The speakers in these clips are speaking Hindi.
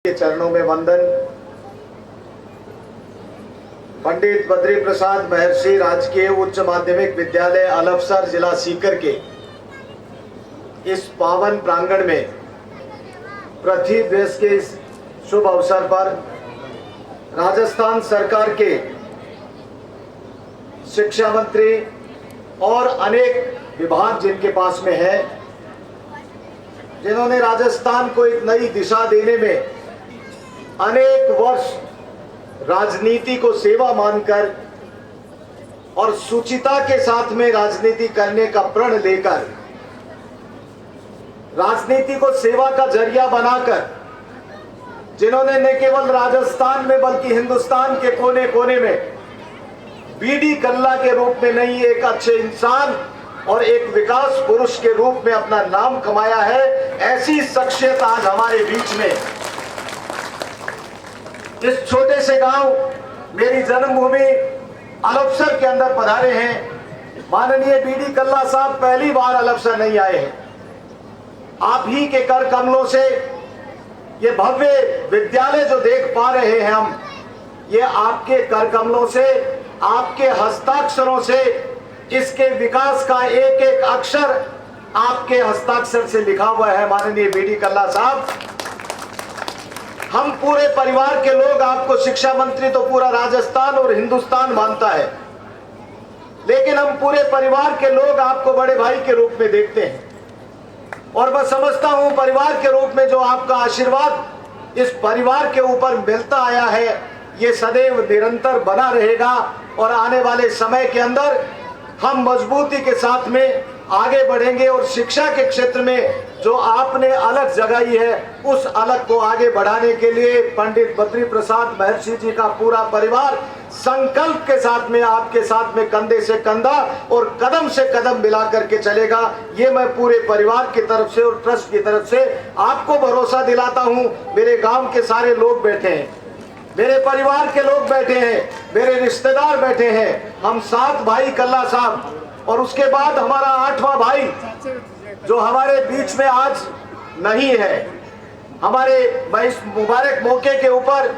के चरणों में वंदन। पंडित बद्री प्रसाद महर्षि राजकीय उच्च माध्यमिक विद्यालय अलफसर जिला सीकर के इस पावन प्रांगण में पृथ्वी दिवस के इस शुभ अवसर पर राजस्थान सरकार के शिक्षा मंत्री और अनेक विभाग जिनके पास में है, जिन्होंने राजस्थान को एक नई दिशा देने में अनेक वर्ष राजनीति को सेवा मानकर और शुचिता के साथ में राजनीति करने का प्रण लेकर राजनीति को सेवा का जरिया बनाकर, जिन्होंने न केवल राजस्थान में बल्कि हिंदुस्तान के कोने कोने में बीडी कल्ला के रूप में नहीं, एक अच्छे इंसान और एक विकास पुरुष के रूप में अपना नाम कमाया है। ऐसी शख्सियत आज हमारे बीच में इस छोटे से गांव, मेरी जन्मभूमि अलफसर के अंदर पधारे हैं। माननीय बीडी कल्ला साहब पहली बार अलफसर नहीं आए हैं। आप ही के कर कमलों से ये भव्य विद्यालय जो देख पा रहे हैं हम, ये आपके कर कमलों से, आपके हस्ताक्षरों से, इसके विकास का एक एक अक्षर आपके हस्ताक्षर से लिखा हुआ है। माननीय बीडी कल्ला साहब, हम पूरे परिवार के लोग आपको शिक्षा मंत्री तो पूरा राजस्थान और हिंदुस्तान मानता है, लेकिन हम पूरे परिवार के लोग आपको बड़े भाई के रूप में देखते हैं। और मैं समझता हूं परिवार के रूप में जो आपका आशीर्वाद इस परिवार के ऊपर मिलता आया है, ये सदैव निरंतर बना रहेगा और आने वाले समय के अंदर हम मजबूती के साथ में आगे बढ़ेंगे और शिक्षा के क्षेत्र में जो आपने अलग जगाई है, उस अलग को आगे बढ़ाने के लिए पंडित बद्री प्रसाद महर्षि जी का पूरा परिवार संकल्प के साथ में आपके साथ में कंधे से कंधा और कदम से कदम मिला करके चलेगा। ये मैं पूरे परिवार की तरफ से और ट्रस्ट की तरफ से आपको भरोसा दिलाता हूं। मेरे गांव के सारे लोग बैठे हैं, मेरे परिवार के लोग बैठे हैं, मेरे रिश्तेदार बैठे हैं, हम 7 भाई कल्ला साहब, और उसके बाद हमारा 8वां भाई जो हमारे बीच में आज नहीं है। मैं इस मुबारक मौके के ऊपर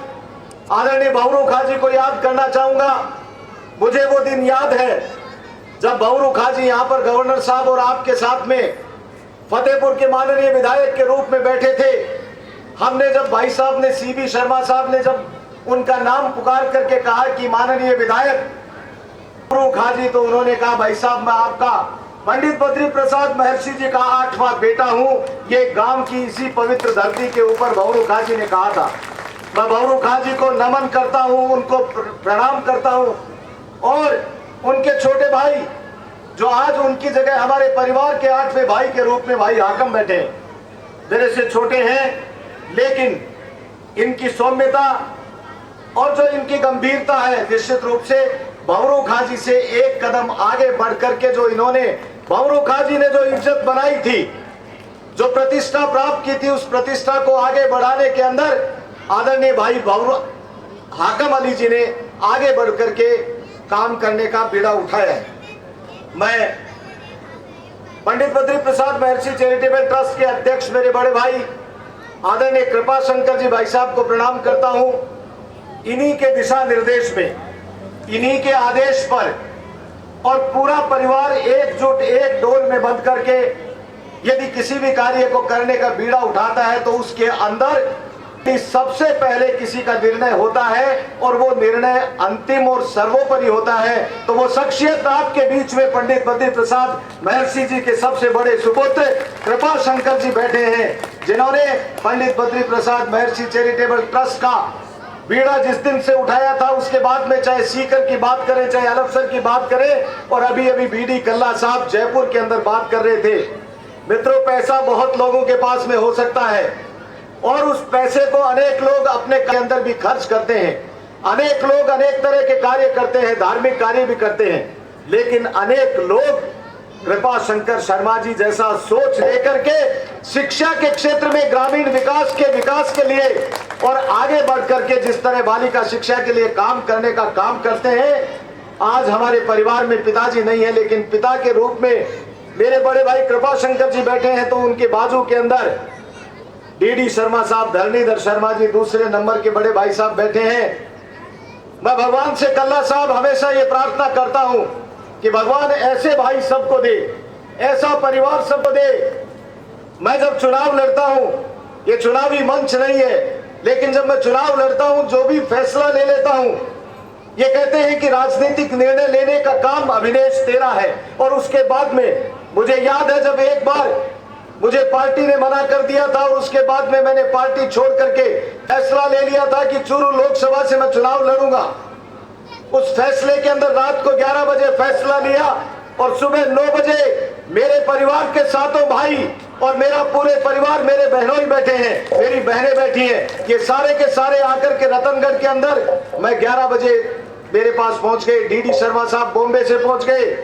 आदरणीय भवरू खाजी को याद करना चाहूंगा। मुझे वो दिन याद है जब भवरू खाजी यहाँ पर गवर्नर साहब और आपके साथ में फतेहपुर के माननीय विधायक के रूप में बैठे थे। हमने जब भाई साहब ने, सीबी शर्मा साहब ने जब उनका नाम पुकार करके कहा कि माननीय विधायक भवरू खाजी, तो उन्होंने कहा भाई साहब मैं आपका पंडित बद्री प्रसाद महर्षि जी का 8वां बेटा हूं। ये गांव की इसी पवित्र धरती के ऊपर भवरू खाजी ने कहा था। मैं भवरू खाजी को नमन करता हूं, उनको प्रणाम करता हूं। और उनके छोटे भाई जो आज उनकी जगह हमारे परिवार के 8वें भाई के रूप में भाई हाकम बैठे हैं, मेरे से छोटे हैं, लेकिन इनकी सौम्यता और जो इनकी गंभीरता है, निश्चित रूप से भवरू खाजी से एक कदम आगे बढ़ करके जो इन्होंने, भवरू खाजी ने जो इज्जत बनाई थी, जो प्रतिष्ठा प्राप्त की थी, उस प्रतिष्ठा को आगे बढ़ाने के अंदर आदरणीय भाई भवरू हाकम अली जी ने आगे बढ़ करके काम करने का बीड़ा उठाया है। मैं पंडित बद्री प्रसाद महर्षि चैरिटेबल ट्रस्ट के अध्यक्ष मेरे बड़े भाई आदरणीय कृपा शंकर जी भाई साहब को प्रणाम करता हूं। इन्हीं के दिशा निर्देश में, इन्हीं के आदेश पर और पूरा परिवार एकजुट एक डोल में बंध करके यदि किसी भी कार्य को करने का बीड़ा उठाता है तो उसके अंदर सबसे पहले किसी का निर्णय होता है और वो निर्णय अंतिम और सर्वोपरि होता है। तो वो शख्सियत आपके बीच में पंडित बद्री प्रसाद महर्षि जी के सबसे बड़े सुपुत्र कृपा शंकर जी बैठे हैं, जिन्होंने पंडित बद्री प्रसाद महर्षि चैरिटेबल ट्रस्ट का बीड़ा जिस दिन से उठाया था, उसके बाद में चाहे सीकर की बात करें, चाहे अलफसर की बात करें, और अभी अभी बीडी कल्ला साहब जयपुर के अंदर बात कर रहे थे। मित्रों, पैसा बहुत लोगों के पास में हो सकता है और उस पैसे को अनेक लोग अपने के अंदर भी खर्च करते हैं। अनेक लोग अनेक तरह के कार्य करते हैं, धार्मिक कार्य भी करते हैं, लेकिन अनेक लोग कृपा शंकर शर्मा जी जैसा सोच लेकर के शिक्षा के क्षेत्र में ग्रामीण विकास के लिए और आगे बढ़ करके जिस तरह बालिका शिक्षा के लिए काम करने का काम करते हैं। आज हमारे परिवार में पिताजी नहीं है, लेकिन पिता के रूप में मेरे बड़े भाई कृपा शंकर जी बैठे हैं, तो उनके बाजू के अंदर डीडी शर्मा साहब, धरणीधर शर्मा जी दूसरे नंबर के बड़े भाई साहब बैठे हैं। मैं भगवान से कल्ला साहब हमेशा ये प्रार्थना करता हूं कि भगवान ऐसे भाई सबको दे, ऐसा परिवार सबको दे। मैं जब चुनाव लड़ता हूं, ये चुनावी मंच नहीं है, लेकिन जब मैं चुनाव लड़ता हूं, जो भी फैसला ले लेता हूं, ये कहते हैं कि राजनीतिक निर्णय लेने का काम अभिनेश तेरा है। और उसके बाद में मुझे याद है जब एक बार मुझे पार्टी ने मना कर दिया था और उसके बाद में मैंने पार्टी छोड़ करके फैसला ले लिया था कि चूरू लोकसभा से मैं चुनाव लड़ूंगा। उस फैसले के अंदर रात को 11 बजे फैसला लिया और सुबह 9 बजे मेरे परिवार के सातों भाई और मेरा पूरे परिवार, मेरे बहनों ही बैठे हैं, मेरी बहनें बैठी हैं, ये सारे के सारे आकर के रतनगढ़ के अंदर मैं 11 बजे मेरे पास पहुंच गए। डीडी शर्मा साहब बॉम्बे से पहुंच गए।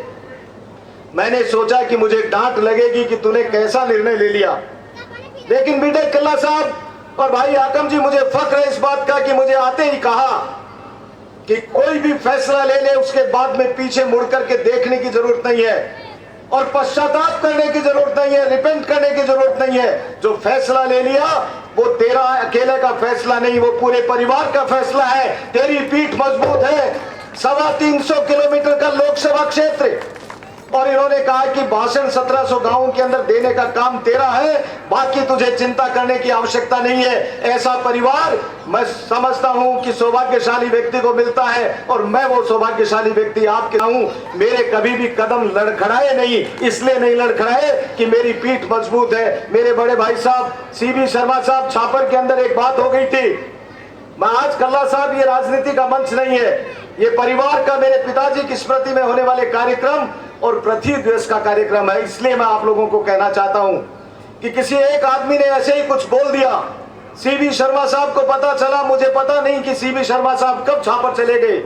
मैंने सोचा कि मुझे डांट लगेगी कि तूने कैसा निर्णय ले लिया, लेकिन बीटे कल्ला साहब और भाई आकम जी, मुझे फख्र है इस बात का कि मुझे आते ही कहा कि कोई भी फैसला ले ले उसके बाद में पीछे मुड़ करके देखने की जरूरत नहीं है और पश्चाताप करने की जरूरत नहीं है, रिपेंट करने की जरूरत नहीं है। जो फैसला ले लिया वो तेरा अकेले का फैसला नहीं, वो पूरे परिवार का फैसला है। तेरी पीठ मजबूत है। 350 किलोमीटर का लोकसभा क्षेत्र, और इन्होंने कहा कि भाषण 1700 गांवों के अंदर देने का काम तेरा है, बाकी तुझे चिंता करने की आवश्यकता नहीं है। ऐसा परिवार मैं समझता हूं कि सौभाग्यशाली व्यक्ति को मिलता है और मैं वो सौभाग्यशाली व्यक्ति आपके हूं। मेरे कभी भी कदम लड़खड़ाए नहीं, इसलिए नहीं लड़खड़ाए कि मेरी पीठ मजबूत है। मेरे बड़े भाई साहब सीबी शर्मा साहब, छापर के अंदर एक बात हो गई थी। मैं आज कल्ला साहब, ये राजनीति का मंच नहीं है, ये परिवार का, मेरे पिताजी की स्मृति में होने वाले कार्यक्रम और पृथ्वी दिवस का कार्यक्रम है। इसलिए मैं आप लोगों को कहना चाहता हूं कि किसी एक आदमी ने ऐसे ही कुछ बोल दिया। सीबी शर्मा साहब को पता चला, मुझे पता नहीं कि सीबी शर्मा साहब कब छापर चले गए,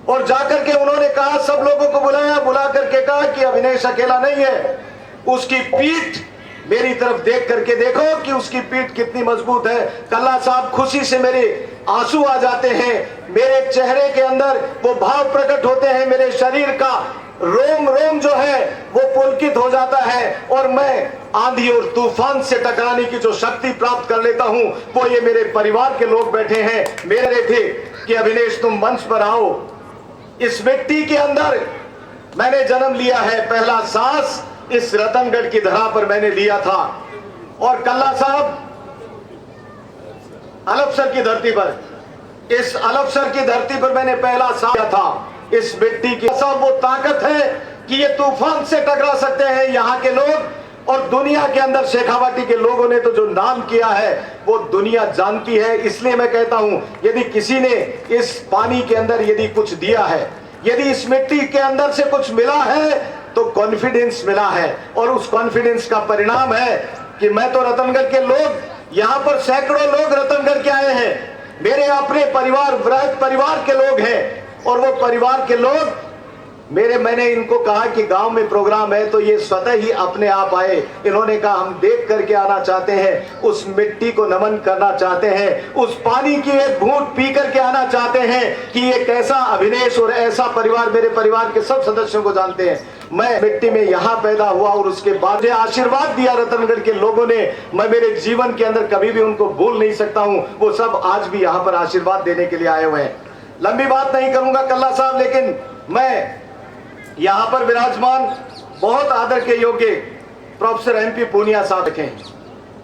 और जाकर के उन्होंने कहा, सब लोगों को बुलाया, बुला करके कहा कि अभिनेश अकेला नहीं है, उसकी पीठ मेरी तरफ देख करके देखो कि उसकी पीठ कितनी मजबूत है। कल्ला साहब, खुशी से मेरे आंसू आ जाते हैं, मेरे चेहरे के अंदर वो भाव प्रकट होते हैं, मेरे शरीर का रोम रोम जो है वो पुलकित हो जाता है, और मैं आंधी और तूफान से टकराने की जो शक्ति प्राप्त कर लेता हूं, वो ये मेरे परिवार के लोग बैठे हैं, मेरे थे कि अभिनेश तुम मंच पर आओ। इस मिट्टी के अंदर मैंने जन्म लिया है, पहला सांस इस रतनगढ़ की धरा पर मैंने लिया था। और कल्ला साहब, अलफसर की धरती पर, इस अलफसर की धरती पर मैंने पहला सांस लिया था। इस मिट्टी की सब वो ताकत है कि ये तूफान से टकरा सकते हैं यहाँ के लोग, और दुनिया के अंदर शेखावाटी के लोगों ने तो जो नाम किया है वो दुनिया जानती है। इसलिए मैं कहता हूं, यदि किसी ने इस पानी के अंदर यदि कुछ दिया है, यदि इस मिट्टी के अंदर से कुछ मिला है, तो कॉन्फिडेंस मिला है, और उस कॉन्फिडेंस का परिणाम है कि मैं तो रतनगढ़ के लोग, यहाँ पर सैकड़ों लोग रतनगढ़ के आए हैं, मेरे अपने परिवार, वृहद परिवार के लोग हैं, और वो परिवार के लोग मैंने इनको कहा कि गांव में प्रोग्राम है, तो ये स्वतः ही अपने आप आए। इन्होंने कहा हम देख करके आना चाहते हैं, उस मिट्टी को नमन करना चाहते हैं, उस पानी की एक घूंट पी करके आना चाहते हैं कि ये कैसा अभिनेश और ऐसा परिवार, मेरे परिवार के सब सदस्यों को जानते हैं। मैं मिट्टी में यहाँ पैदा हुआ और उसके बाद जो आशीर्वाद दिया रतनगढ़ के लोगों ने, मैं मेरे जीवन के अंदर कभी भी उनको भूल नहीं सकता हूँ। वो सब आज भी यहाँ पर आशीर्वाद देने के लिए आए हुए हैं। लंबी बात नहीं करूंगा कल्ला साहब, लेकिन मैं यहाँ पर विराजमान बहुत आदर के योग्य प्रोफेसर एमपी पूनिया साहब रखे हैं,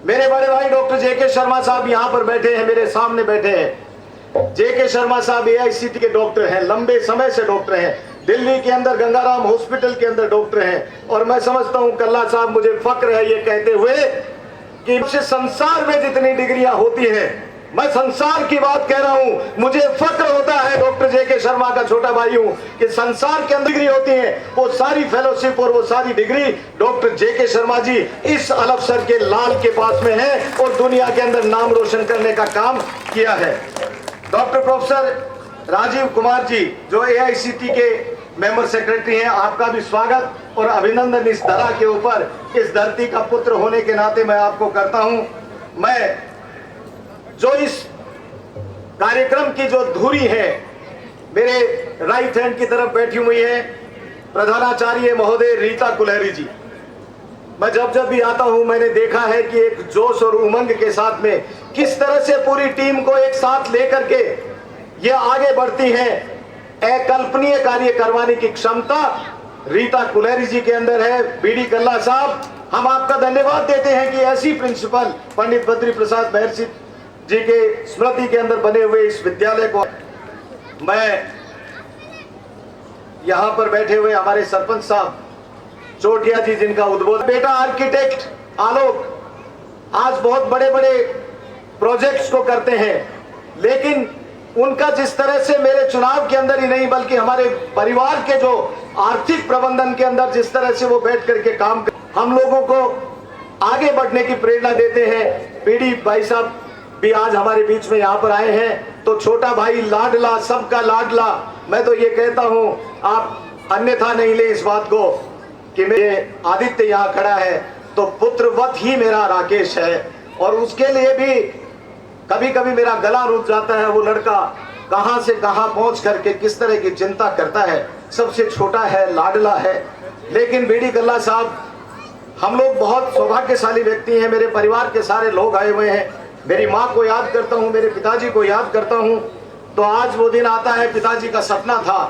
मेरे बड़े भाई डॉक्टर जेके शर्मा साहब यहाँ पर बैठे हैं, मेरे सामने बैठे हैं। जेके शर्मा साहब AICT के डॉक्टर हैं, लंबे समय से डॉक्टर हैं, दिल्ली के अंदर गंगाराम हॉस्पिटल के अंदर डॉक्टर हैं। और मैं समझता हूँ कल्ला साहब, मुझे फक्र है ये कहते हुए कि संसार में जितनी डिग्रियां होती हैं, मैं संसार की बात कह रहा हूं, मुझे फक्र होता है डॉक्टर जेके शर्मा का छोटा भाई हूं कि संसार के अंदर डिग्री होती है, वो सारी फेलोशिप और वो सारी डिग्री डॉक्टर जेके शर्मा जी इस अलफसर के लाल के पास में है, और दुनिया के अंदर नाम रोशन करने का काम किया है। डॉक्टर प्रोफेसर राजीव कुमार जी जो AICT के मेंबर सेक्रेटरी हैं, आपका भी स्वागत और अभिनंदन इस धरा के ऊपर, इस धरती का पुत्र होने के नाते मैं आपको करता हूं। मैं जो इस कार्यक्रम की जो धुरी है, मेरे राइट हैंड की तरफ बैठी हुई है प्रधानाचार्य महोदय रीता कुलहरी जी। मैं जब जब भी आता हूं मैंने देखा है कि एक जोश और उमंग के साथ में किस तरह से पूरी टीम को एक साथ लेकर के ये आगे बढ़ती है। अकल्पनीय कार्य करवाने की क्षमता रीता कुलेरी जी के अंदर है। बीडी कल्ला साहब, हम आपका धन्यवाद देते हैं कि ऐसी प्रिंसिपल पंडित बद्री प्रसाद महर्षि जी के स्मृति के अंदर बने हुए इस विद्यालय को, मैं यहां पर बैठे हुए हमारे सरपंच साहब चोटिया जी जिनका उद्बोधन, बेटा आर्किटेक्ट आलोक आज बहुत बड़े बड़े प्रोजेक्ट्स को करते हैं, लेकिन उनका जिस तरह से मेरे चुनाव के अंदर ही नहीं बल्कि हमारे परिवार के जो आर्थिक प्रबंधन के अंदर जिस तरह से वो बैठ करके काम हम लोगों को आगे बढ़ने की प्रेरणा देते हैं। पीडी भाई साहब भी आज हमारे बीच में यहाँ पर आए हैं, तो छोटा भाई लाडला, सबका लाडला, मैं तो ये कहता हूँ आप अन्यथा नहीं ले इस बात को कि मेरे आदित्य यहाँ खड़ा है तो पुत्रवत ही मेरा राकेश है, और उसके लिए भी कभी कभी मेरा गला रुक जाता है। वो लड़का कहां से कहां पहुंच करके किस तरह की चिंता करता है, सबसे छोटा है, लाडला है। लेकिन बीडी कल्ला साहब, हम लोग बहुत सौभाग्यशाली व्यक्ति हैं, मेरे परिवार के सारे लोग आए हुए हैं। मेरी माँ को याद करता हूँ, मेरे पिताजी को याद करता हूँ, तो आज वो दिन आता है। पिताजी का सपना था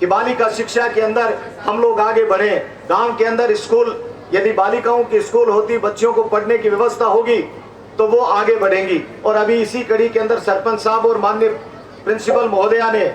कि बालिका शिक्षा के अंदर हम लोग आगे बढ़े। गांव के अंदर स्कूल, यदि बालिकाओं की स्कूल होती, बच्चियों को पढ़ने की व्यवस्था होगी तो वो आगे बढ़ेंगी। और अभी इसी कड़ी के अंदर सरपंच साहब और माननीय प्रिंसिपल महोदया ने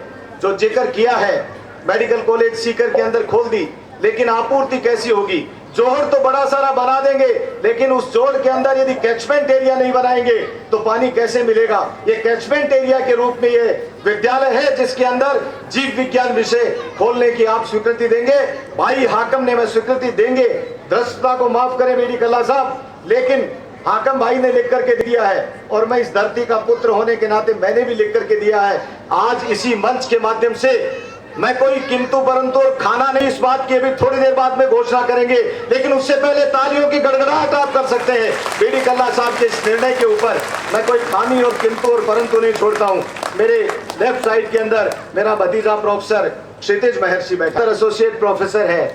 जो जिक्र किया है, मेडिकल कॉलेज सीकर के अंदर खोल दी, लेकिन आपूर्ति कैसी होगी? जोहड़ तो बड़ा सारा बना देंगे, लेकिन उस जोड़ के अंदर यदि कैचमेंट एरिया नहीं बनाएंगे तो पानी कैसे मिलेगा? ये कैचमेंट एरिया के रूप में ये विद्यालय है जिसके अंदर जीव विज्ञान विषय खोलने की आप स्वीकृति देंगे? भाई हाकम ने मैं स्वीकृति देंगे, धृष्टता को माफ करें बीडी कल्ला साहब, लेकिन हाकम भाई ने लिख करके दिया है और मैं इस धरती का पुत्र होने के नाते मैंने भी लिख करके दिया है। आज इसी मंच के माध्यम से मैं कोई किंतु परंतु और खाना नहीं, इस बात की अभी थोड़ी देर बाद में घोषणा करेंगे, लेकिन उससे पहले तालियों की गड़गड़ाहट आप कर सकते हैं बीडी कल्ला साहब के इस निर्णय के ऊपर। मैं कोई खानी और किंतु और परंतु नहीं छोड़ता हूं। मेरे लेफ्ट साइड के अंदर मेरा भतीजा प्रोफेसर क्षितिज महर्षि बैठा, एसोसिएट प्रोफेसर है,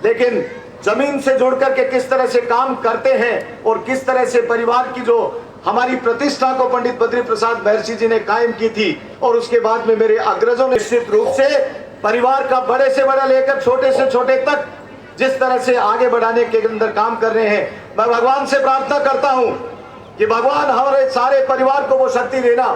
लेकिन जमीन से जुड़ करके किस तरह से काम करते हैं और किस तरह से परिवार की जो हमारी प्रतिष्ठा को पंडित बद्री प्रसाद महर्षि जी ने कायम की थी, और उसके बाद में मेरे अग्रजों ने निश्चित रूप से परिवार का बड़े से बड़ा लेकर छोटे से छोटे तक जिस तरह से आगे बढ़ाने के अंदर काम कर रहे हैं। मैं भगवान से प्रार्थना करता हूं कि भगवान हमारे सारे परिवार को वो शक्ति देना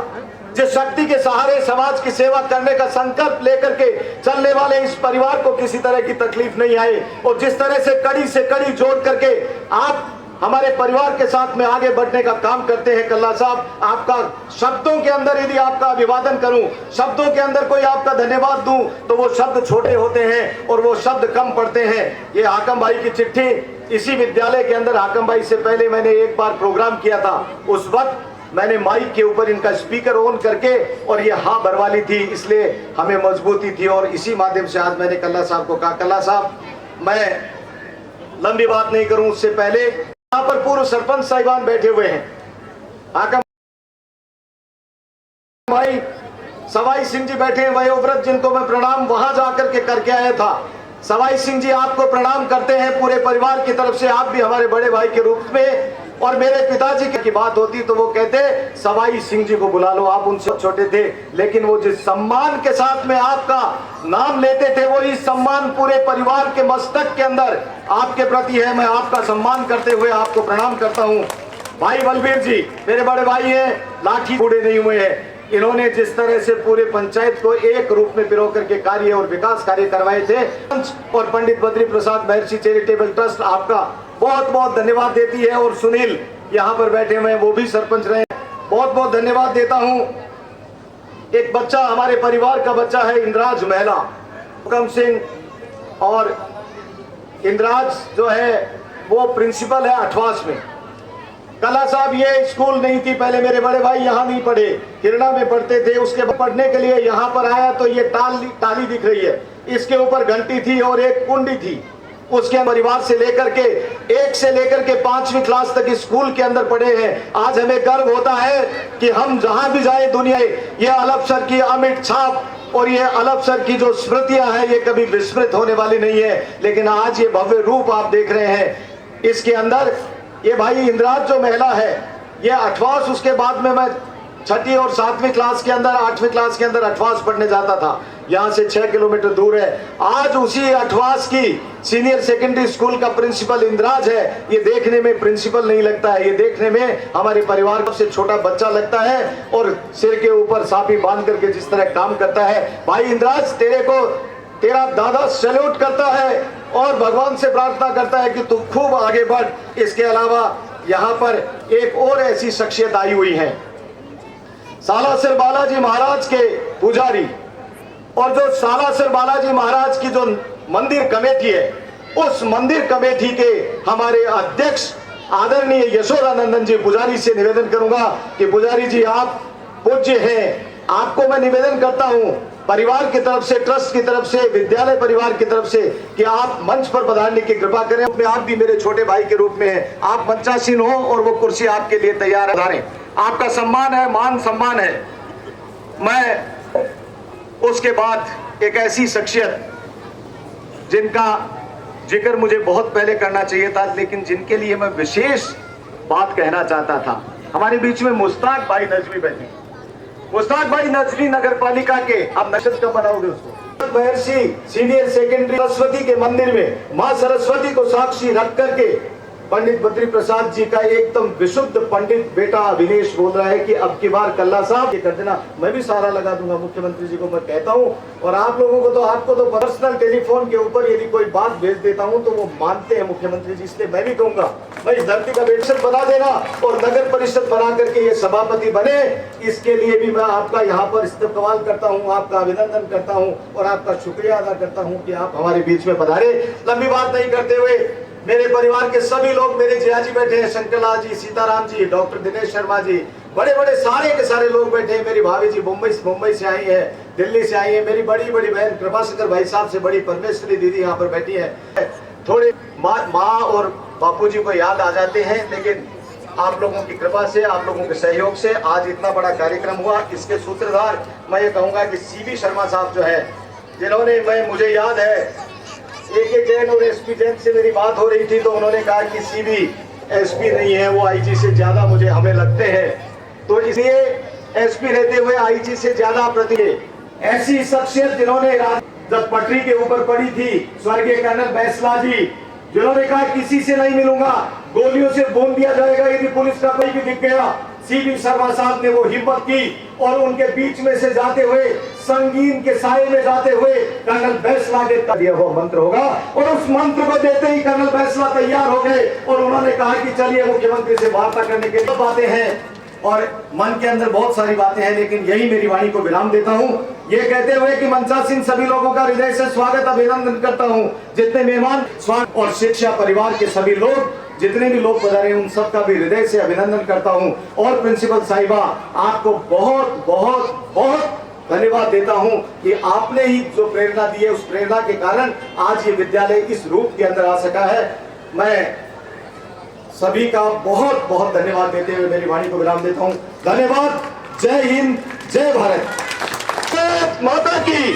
जिस शक्ति के सहारे समाज की सेवा करने का संकल्प लेकर के चलने वाले इस परिवार को किसी तरह की तकलीफ नहीं आए, और जिस तरह से कड़ी से कड़ी जोड़ करके आप हमारे परिवार के साथ में आगे बढ़ने का काम करते हैं। कल्ला साहब, आपका शब्दों के अंदर यदि आपका अभिवादन करूं, शब्दों के अंदर कोई आपका धन्यवाद दूं, तो वो शब्द छोटे होते हैं और वो शब्द कम पड़ते हैं। ये हाकम भाई की चिट्ठी, इसी विद्यालय के अंदर हाकम भाई से पहले मैंने एक बार प्रोग्राम किया था, उस वक्त मैंने माइक के ऊपर इनका स्पीकर ऑन करके और ये हाँ भरवा ली थी, इसलिए हमें मजबूती थी, और इसी माध्यम से आज मैंने कल्ला साहब को कहा। कल्ला साहब, मैं लंबी बात नहीं करूं, उससे पहले यहाँ पर पूर्व सरपंच साहिबान बैठे हुए हैं, हाकम भाई सवाई सिंह जी बैठे हैं, वयोवृद्ध, जिनको मैं प्रणाम वहां जाकर के करके आया था। सवाई सिंह जी आपको प्रणाम करते हैं पूरे परिवार की तरफ से, आप भी हमारे बड़े भाई के रूप में। और मेरे पिताजी की बात होती तो वो कहते सवाई सिंह जी को बुला लो, आप उनसे छोटे थे, लेकिन वो जिस सम्मान के साथ में आपका नाम लेते थे, वो इस सम्मान पूरे परिवार के मस्तक के अंदर आपके प्रति है। मैं आपका सम्मान करते हुए आपको प्रणाम करता हूँ। भाई बलबीर जी मेरे बड़े भाई हैं, लाठी बूढ़े नहीं हुए हैं, इन्होंने जिस तरह से पूरे पंचायत को एक रूप में पिरो करके कार्य और विकास कार्य करवाए थे, और पंडित बद्री प्रसाद महर्षि चैरिटेबल ट्रस्ट आपका बहुत बहुत धन्यवाद देती है। और सुनील यहाँ पर बैठे हुए हैं, वो भी सरपंच रहे, बहुत बहुत धन्यवाद देता हूँ। एक बच्चा हमारे परिवार का बच्चा है, इंद्राज महिला, हुकम सिंह, और इंद्राज जो है वो प्रिंसिपल है अठवास में। कला साहब, ये स्कूल नहीं थी पहले, मेरे बड़े भाई यहाँ नहीं पढ़े, हिरना में पढ़ते थे, उसके पढ़ने के लिए यहाँ पर आया तो ये टाली दिख रही है, इसके ऊपर घंटी थी और एक कुंडी थी, उसके परिवार से लेकर के 1 से लेकर के 5वीं क्लास तक स्कूल के अंदर पढ़े हैं। आज हमें गर्व होता है कि हम जहां भी जाए दुनिया, ये अलग सर की अमिट छाप और ये अलग सर की जो स्मृतियां हैं ये कभी विस्मृत होने वाली नहीं है। लेकिन आज ये भव्य रूप आप देख रहे हैं, इसके अंदर ये भाई इंद्राज जो महिला है, ये 8वां, उसके बाद में मैं 6ठी और 7वीं क्लास के अंदर, 8वीं क्लास के अंदर 8वां पढ़ने जाता था। यहाँ से 6 किलोमीटर दूर है। आज उसी 8वां की सीनियर सेकेंडरी स्कूल का प्रिंसिपल इंद्राज है। ये देखने में प्रिंसिपल नहीं लगता है, ये देखने में हमारे परिवार से छोटा बच्चा लगता है और सिर के ऊपर साफी बांध करके जिस तरह काम करता है। भाई इंद्राज, तेरा दादा सैल्यूट करता है और भगवान से प्रार्थना करता है कि तू खूब आगे बढ़। इसके अलावा यहाँ पर एक और ऐसी शख्सियत आई हुई है, सालासर बालाजी महाराज के पुजारी, और जो सालासर बालाजी महाराज की जो मंदिर कमेटी है, उस मंदिर कमेटी के हमारे अध्यक्ष आदरणीय यशोदानंदन जी पुजारी से निवेदन करूंगा कि पुजारी जी, आप पूज्य हैं, आपको मैं निवेदन करता हूं परिवार की तरफ से, ट्रस्ट की तरफ से, विद्यालय परिवार की तरफ से कि आप मंच पर पधारने की कृपा करें। आप भी मेरे छोटे भाई के रूप में हैं, आप मंचासीन हो और वो कुर्सी आपके लिए तैयार है। आपका सम्मान है, मान सम्मान है। मैं उसके बाद एक ऐसी शख्सियत जिनका जिक्र मुझे बहुत पहले करना चाहिए था, लेकिन जिनके लिए मैं विशेष बात कहना चाहता था। हमारे बीच में मुश्ताक भाई नजवी बैठे। मुश्ताक भाई नजवी नगर पालिका के, आप नशद कब बनाओगे उसको? महर्षि सीनियर सेकेंडरी सरस्वती के मंदिर में मां सरस्वती को साक्षी रख करके पंडित बद्री प्रसाद जी का एकदम विशुद्ध पंडित बेटा अविनेश बोल रहा है कि अब की बार कल्ला साहब ये कर देना। मैं भी सारा लगा दूंगा, मुख्यमंत्री जी को मैं कहता हूं। और आप लोगों को तो, आपको तो पर्सनल टेलीफोन के ऊपर यदि कोई बात भेज देता हूं तो वो मानते हैं मुख्यमंत्री जी। इसलिए मैं भी कहूंगा भाई इस धरती का बेटसर बना देना और नगर परिषद बना करके ये सभापति बने। इसके लिए भी मैं आपका यहाँ पर इस्तेमाल करता हूँ, आपका अभिनंदन करता हूँ और आपका शुक्रिया अदा करता हूँ कि आप हमारे बीच में पधारे। लंबी बात नहीं करते हुए, मेरे परिवार के सभी लोग, मेरे जिया जी बैठे हैं, शंकरलाल जी, सीताराम जी, डॉक्टर दिनेश शर्मा जी, बड़े बड़े सारे के सारे लोग बैठे हैं। मेरी भाभी जी मुंबई से आई है, दिल्ली से आई है। मेरी बड़ी बड़ी बहन कृपाशंकर भाई साहब से बड़ी परमेश्वरी दीदी यहाँ पर बैठी है। थोड़े माँ और बापू जी को याद आ जाते हैं, लेकिन आप लोगों की कृपा से, आप लोगों के सहयोग से आज इतना बड़ा कार्यक्रम हुआ। इसके सूत्रधार मैं ये कहूँगा कि सीबी शर्मा साहब जो है, जिन्होंने, मुझे याद है AK जैन और SP जैन से मेरी बात हो रही थी तो उन्होंने कहा कि सीबी SP नहीं है, वो IG से ज्यादा मुझे हमें लगते हैं। तो इसलिए SP रहते हुए IG से ज्यादा प्रति ऐसी शख्सियत जिन्होंने जब पटरी के ऊपर पड़ी थी, स्वर्गीय कर्नल बैसला जी, जिन्होंने कहा किसी से नहीं मिलूंगा, गोलियों से भून दिया जाएगा यदि पुलिस का कोई भी दिख गया। सीबी शर्मा साहब ने वो हिम्मत की और उनके बीच में से जाते हुए, संगीन के साये में जाते हुए कर्नल बैसला के दिया हुआ मंत्र होगा, और उस मंत्र को देते ही कर्नल बैसला तैयार हो गए और उन्होंने कहा कि चलिए मुख्यमंत्री से वार्ता करने के लिए। बातें हैं और मन के अंदर बहुत सारी बातें हैं, लेकिन यही मेरी वाणी को विराम देता हूं, ये कहते हुए कि मंचासीन सभी लोगों का हृदय से स्वागत अभिनंदन करता हूं। जितने मेहमान, स्वागत और शिक्षा परिवार के सभी लोग, जितने भी लोग पधारे उन सबका भी हृदय से अभिनंदन करता हूं। और प्रिंसिपल साहिबा, आपको बहुत बहुत बहुत धन्यवाद देता हूं कि आपने ही जो प्रेरणा दी है, उस प्रेरणा के कारण आज ये विद्यालय इस रूप के अंदर आ सका है। मैं सभी का बहुत बहुत धन्यवाद देते हुए मेरी वाणी को विराम देता हूं। धन्यवाद। जय हिंद, जय भारत, माता की।